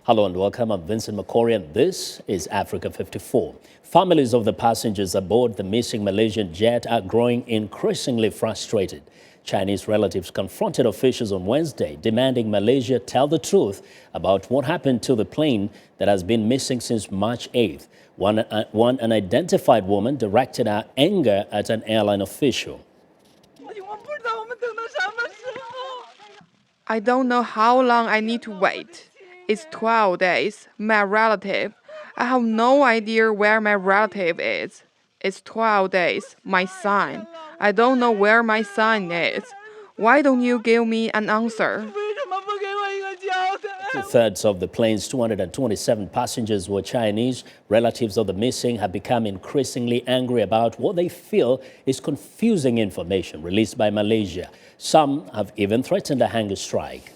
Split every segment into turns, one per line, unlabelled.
Hello and welcome. I'm Vincent McCory and this is Africa 54. Families of the passengers aboard the missing Malaysian jet are growing increasingly frustrated. Chinese relatives confronted officials on Wednesday, demanding Malaysia tell the truth about what happened to the plane that has been missing since March 8th. One unidentified woman directed her anger at an airline official.
I don't know how long I need to wait. It's 12 days. My relative. I have no idea where my relative is. It's 12 days. My son. I don't know where my son is. Why don't you give me an answer?
Two-thirds of the plane's 227 passengers were Chinese. Relatives of the missing have become increasingly angry about what they feel is confusing information released by Malaysia. Some have even threatened a hunger strike.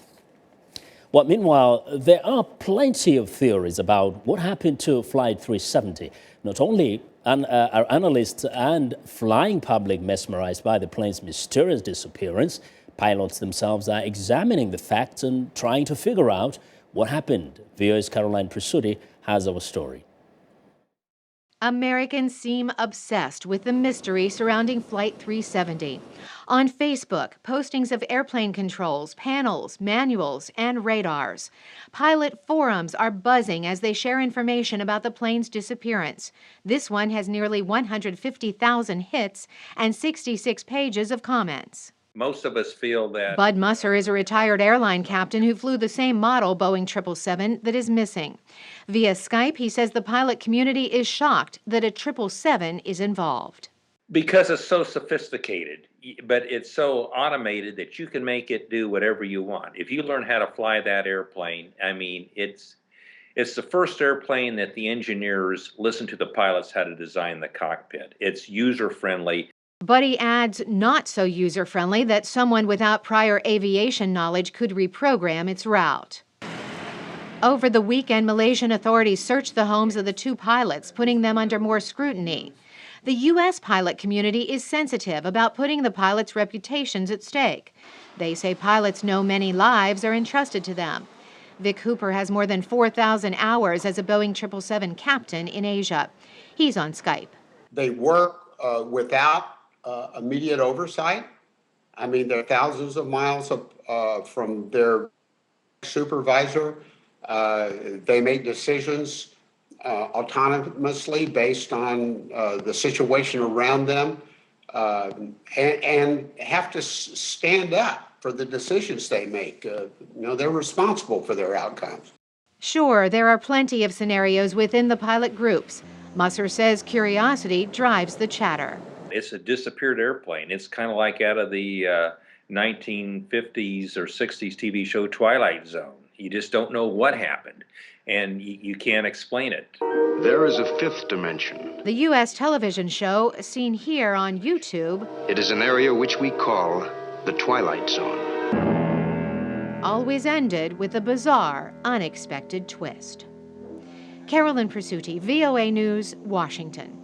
Well, meanwhile, there are plenty of theories about what happened to Flight 370. Not only are analysts and flying public mesmerized by the plane's mysterious disappearance, pilots themselves are examining the facts and trying to figure out what happened. VOA's Carolyn Presutti has our story.
Americans seem obsessed with the mystery surrounding Flight 370. On Facebook, postings of airplane controls, panels, manuals, and radars. Pilot forums are buzzing as they share information about the plane's disappearance. This one has nearly 150,000 hits and 66 pages of comments.
Most of us feel that
Bud Musser is a retired airline captain who flew the same model Boeing 777 that is missing. Via Skype, he says the pilot community is shocked that a 777 is involved.
because it's so sophisticated, but it's so automated that you can make it do whatever you want. If you learn how to fly that airplane, I mean, it's the first airplane that the engineers listen to the pilots how to design the cockpit. It's user-friendly.
But he adds not so user-friendly that someone without prior aviation knowledge could reprogram its route. Over the weekend, Malaysian authorities searched the homes of the two pilots, putting them under more scrutiny. The U.S. pilot community is sensitive about putting the pilots' reputations at stake. They say pilots know many lives are entrusted to them. Vic Hooper has more than 4,000 hours as a Boeing 777 captain in Asia. He's on Skype.
They work without immediate oversight. I mean, they're thousands of miles from their supervisor. They make decisions autonomously based on the situation around them and have to stand up for the decisions they make. They're responsible for their outcomes.
Sure, there are plenty of scenarios within the pilot groups. Musser says curiosity drives the chatter.
It's a disappeared airplane. It's kind of like out of the 1950s or 60s TV show Twilight Zone. You just don't know what happened, and you can't explain it.
There is a fifth dimension.
The U.S. television show, seen here on YouTube,
It is an area which we call the Twilight Zone.
Always ended with a bizarre, unexpected twist. Carolyn Presutti, VOA News, Washington.